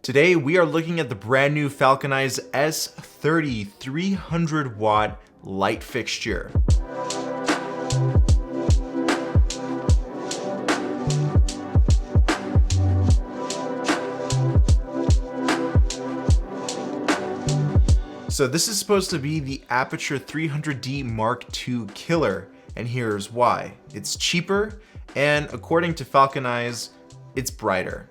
Today we are looking at the brand new Falcon Eyes S30 300 watt light fixture. So this is supposed to be the Aputure 300D Mark II killer, and here's why. It's cheaper, and according to Falcon Eyes, it's brighter.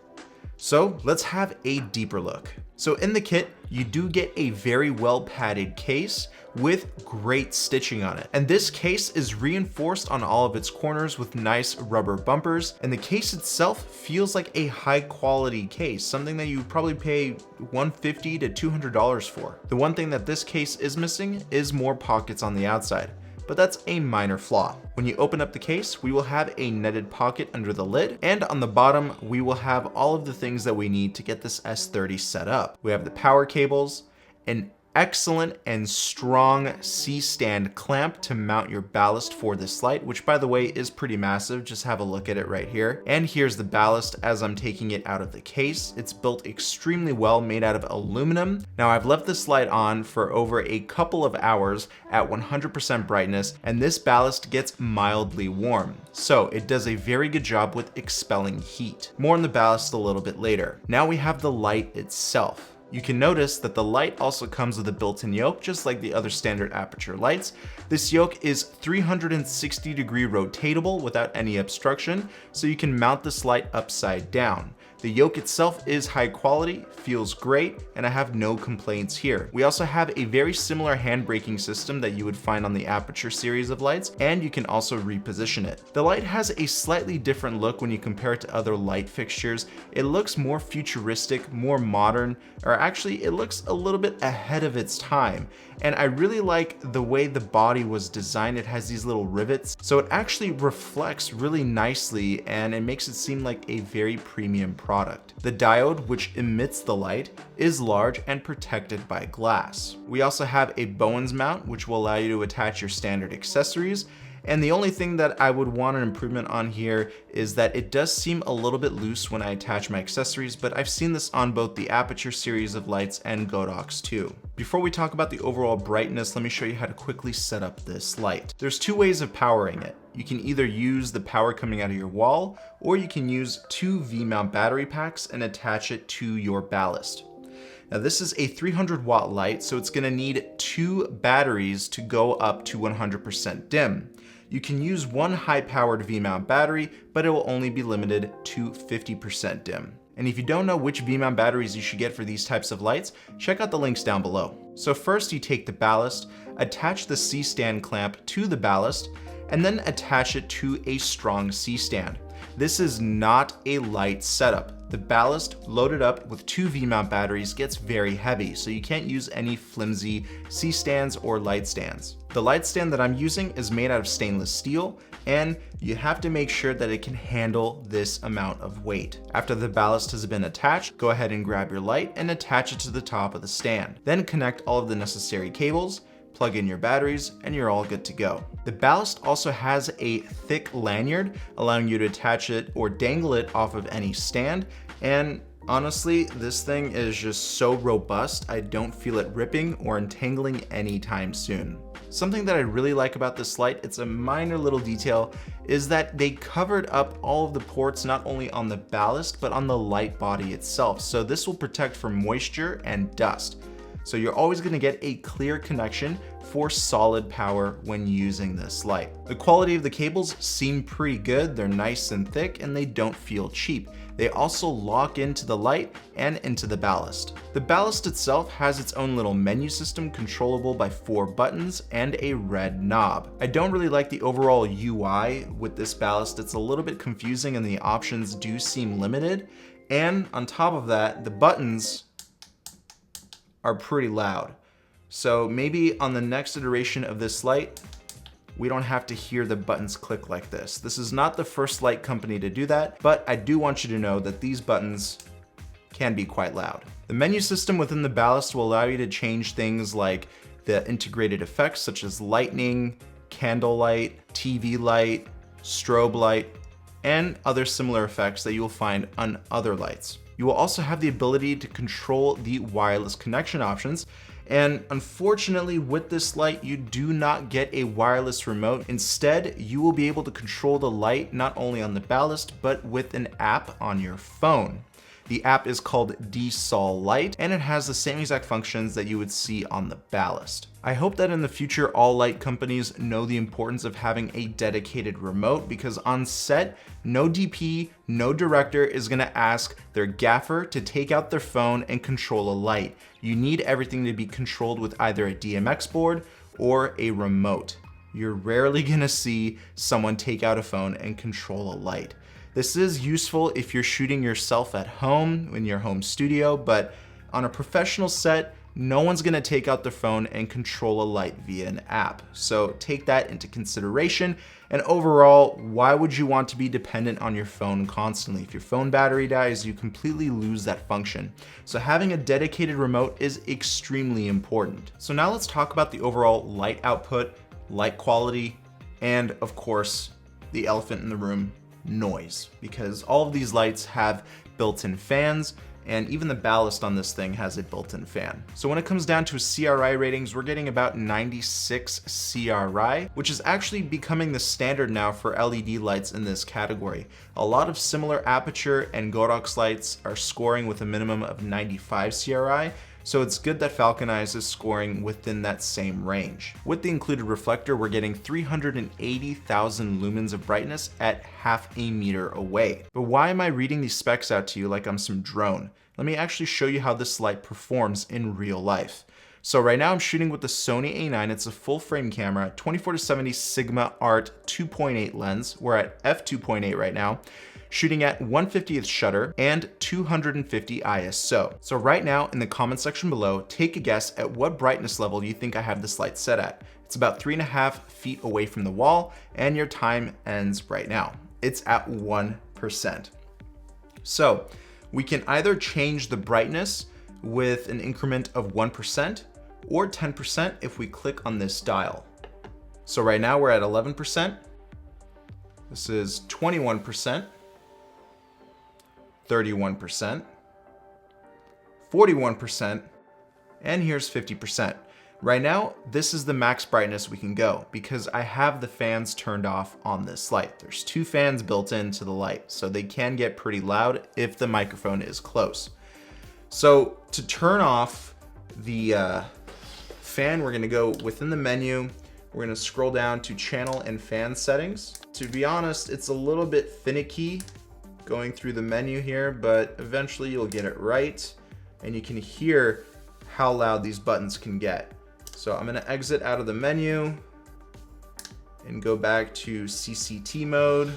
So let's have a deeper look. So in the kit, you do get a very well padded case with great stitching on it. And this case is reinforced on all of its corners with nice rubber bumpers. And the case itself feels like a high quality case, something that you would probably pay $150 to $200 for. The one thing that this case is missing is more pockets on the outside, but that's a minor flaw. When you open up the case, we will have a netted pocket under the lid, and on the bottom, we will have all of the things that we need to get this S30 set up. We have the power cables, an excellent and strong C-stand clamp to mount your ballast for this light, which by the way is pretty massive. Just have a look at it right here. And here's the ballast as I'm taking it out of the case. It's built extremely well, made out of aluminum. Now I've left this light on for over a couple of hours at 100% brightness, and this ballast gets mildly warm. So it does a very good job with expelling heat. More on the ballast a little bit later. Now we have the light itself. You can notice that the light also comes with a built-in yoke, just like the other standard Aputure lights. This yoke is 360-degree rotatable without any obstruction, so you can mount this light upside down. The yoke itself is high quality, feels great, and I have no complaints here. We also have a very similar hand braking system that you would find on the Aputure series of lights, and you can also reposition it. The light has a slightly different look when you compare it to other light fixtures. It looks more futuristic, more modern, or actually it looks a little bit ahead of its time. And I really like the way the body was designed. It has these little rivets, so it actually reflects really nicely and it makes it seem like a very premium product. The diode, which emits the light, is large and protected by glass. We also have a Bowens mount, which will allow you to attach your standard accessories. And the only thing that I would want an improvement on here is that it does seem a little bit loose when I attach my accessories, but I've seen this on both the Aputure series of lights and Godox too. Before we talk about the overall brightness, let me show you how to quickly set up this light. There's two ways of powering it. You can either use the power coming out of your wall, or you can use two V-mount battery packs and attach it to your ballast. Now this is a 300 watt light, so it's gonna need two batteries to go up to 100% dim. You can use one high-powered V-mount battery, but it will only be limited to 50% dim. And if you don't know which V-mount batteries you should get for these types of lights, check out the links down below. So first you take the ballast, attach the C-stand clamp to the ballast, and then attach it to a strong C-stand. This is not a light setup. The ballast loaded up with two V-mount batteries gets very heavy, so you can't use any flimsy C-stands or light stands. The light stand that I'm using is made out of stainless steel, and you have to make sure that it can handle this amount of weight. After the ballast has been attached, go ahead and grab your light and attach it to the top of the stand. Then connect all of the necessary cables, plug in your batteries, and you're all good to go. The ballast also has a thick lanyard, allowing you to attach it or dangle it off of any stand. And honestly, this thing is just so robust, I don't feel it ripping or entangling anytime soon. Something that I really like about this light, it's a minor little detail, is that they covered up all of the ports not only on the ballast, but on the light body itself. So this will protect from moisture and dust. So you're always gonna get a clear connection for solid power when using this light. The quality of the cables seem pretty good. They're nice and thick and they don't feel cheap. They also lock into the light and into the ballast. The ballast itself has its own little menu system controllable by 4 buttons and a red knob. I don't really like the overall UI with this ballast. It's a little bit confusing and the options do seem limited. And on top of that, the buttons are pretty loud. So maybe on the next iteration of this light, we don't have to hear the buttons click like this. This is not the first light company to do that, but I do want you to know that these buttons can be quite loud. The menu system within the ballast will allow you to change things like the integrated effects such as lightning, candlelight, TV light, strobe light, and other similar effects that you'll find on other lights. You will also have the ability to control the wireless connection options. And unfortunately, with this light, you do not get a wireless remote. Instead, you will be able to control the light not only on the ballast, but with an app on your phone. The app is called DSol Light, and it has the same exact functions that you would see on the ballast. I hope that in the future, all light companies know the importance of having a dedicated remote, because on set, no DP, no director is gonna ask their gaffer to take out their phone and control a light. You need everything to be controlled with either a DMX board or a remote. You're rarely gonna see someone take out a phone and control a light. This is useful if you're shooting yourself at home in your home studio, but on a professional set, no one's gonna take out their phone and control a light via an app. So take that into consideration. And overall, why would you want to be dependent on your phone constantly? If your phone battery dies, you completely lose that function. So having a dedicated remote is extremely important. So now let's talk about the overall light output, light quality, and of course, the elephant in the room, noise, because all of these lights have built-in fans, and even the ballast on this thing has a built-in fan. So when it comes down to CRI ratings, we're getting about 96 CRI, which is actually becoming the standard now for LED lights in this category. A lot of similar Aputure and Godox lights are scoring with a minimum of 95 CRI, so it's good that Falcon Eyes is scoring within that same range. With the included reflector, we're getting 380,000 lumens of brightness at half a meter away. But why am I reading these specs out to you like I'm some drone? Let me actually show you how this light performs in real life. So right now I'm shooting with the Sony A9. It's a full frame camera, 24-70 Sigma Art 2.8 lens. We're at f2.8 right now, shooting at 1/50th shutter and 250 ISO. So right now in the comment section below, take a guess at what brightness level you think I have this light set at. It's about 3.5 feet away from the wall, and your time ends right now. It's at 1%. So we can either change the brightness with an increment of 1% or 10% if we click on this dial. So right now we're at 11%. This is 21%. 31%, 41%, and here's 50%. Right now, this is the max brightness we can go because I have the fans turned off on this light. There's 2 fans built into the light, so they can get pretty loud if the microphone is close. So to turn off the fan, we're gonna go within the menu. We're gonna scroll down to channel and fan settings. To be honest, it's a little bit finicky going through the menu here, but eventually you'll get it right, and you can hear how loud these buttons can get. So I'm gonna exit out of the menu and go back to CCT mode.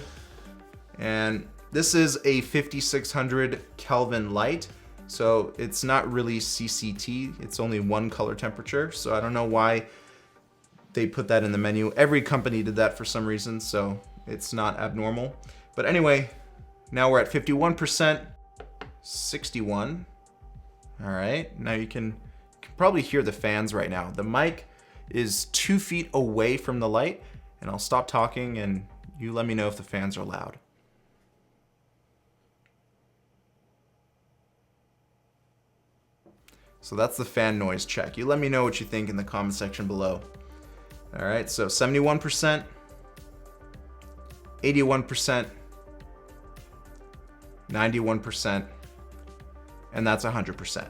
And this is a 5600 Kelvin light, so it's not really CCT, it's only one color temperature. So I don't know why they put that in the menu. Every company did that for some reason, so it's not abnormal. But anyway, now we're at 51%, 61. All right, now you can probably hear the fans right now. The mic is 2 feet away from the light, and I'll stop talking and you let me know if the fans are loud. So that's the fan noise check. You let me know what you think in the comment section below. All right, so 71%, 81%, 91%, and that's 100%.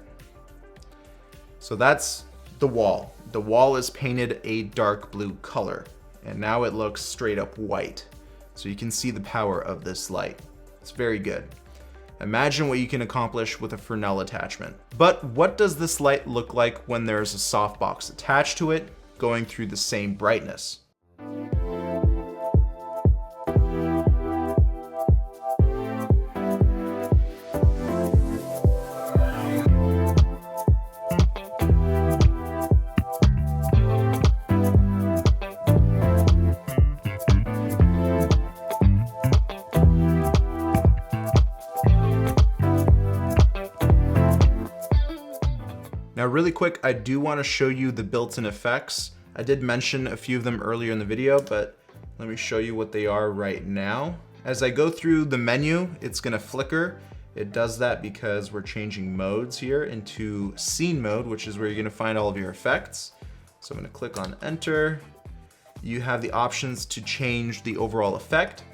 So that's the wall. The wall is painted a dark blue color, and now it looks straight up white. So you can see the power of this light. It's very good. Imagine what you can accomplish with a Fresnel attachment. But what does this light look like when there's a softbox attached to it, going through the same brightness? Now really quick, I do want to show you the built-in effects. I did mention a few of them earlier in the video, but let me show you what they are right now. As I go through the menu, it's going to flicker It does that because we're changing modes here into scene mode, which is where you're gonna find all of your effects. So I'm gonna click on enter. You have the options to change the overall effect,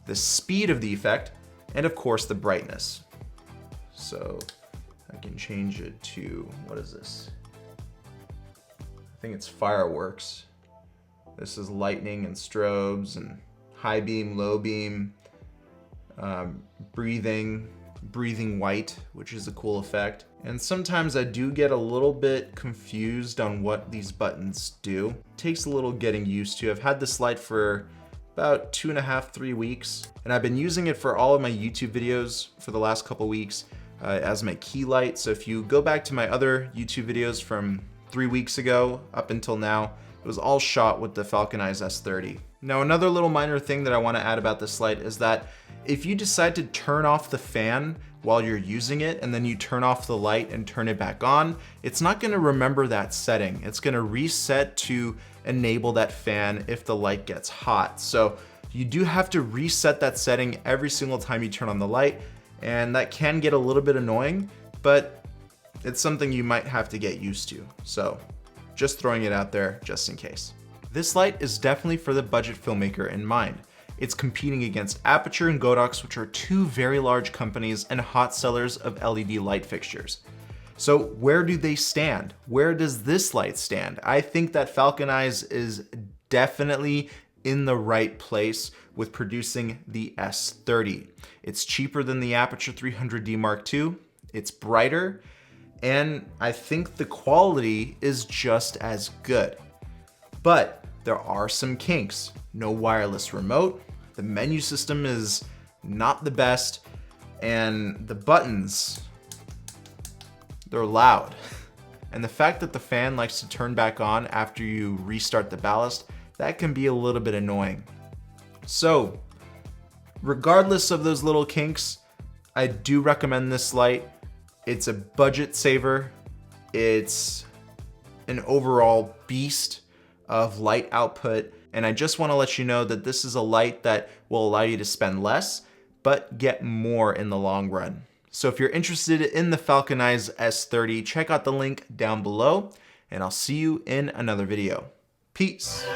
the speed of the effect, and of course the brightness. So I can change it to, what is this? I think it's fireworks. This is lightning and strobes and high beam, low beam, breathing white, which is a cool effect. And sometimes I do get a little bit confused on what these buttons do. It takes a little getting used to. I've had this light for about 2.5, 3 weeks, and I've been using it for all of my YouTube videos for the last couple weeks as my key light. So if you go back to my other YouTube videos from 3 weeks ago up until now, it was all shot with the Falcon Eyes S30. Now, another little minor thing that I want to add about this light is that if you decide to turn off the fan while you're using it and then you turn off the light and turn it back on, it's not going to remember that setting. It's going to reset to enable that fan if the light gets hot. So you do have to reset that setting every single time you turn on the light, and that can get a little bit annoying, but it's something you might have to get used to. So just throwing it out there just in case. This light is definitely for the budget filmmaker in mind. It's competing against Aputure and Godox, which are two very large companies and hot sellers of LED light fixtures. So where do they stand? Where does this light stand? I think that Falcon Eyes is definitely in the right place with producing the S30. It's cheaper than the Aputure 300D Mark II, it's brighter, and I think the quality is just as good. But there are some kinks. No wireless remote, the menu system is not the best, and the buttons, they're loud. And the fact that the fan likes to turn back on after you restart the ballast, that can be a little bit annoying. So, regardless of those little kinks, I do recommend this light. It's a budget saver. It's an overall beast of light output. And I just want to let you know that this is a light that will allow you to spend less, but get more in the long run. So if you're interested in the Falcon Eyes S30, check out the link down below, and I'll see you in another video. Peace.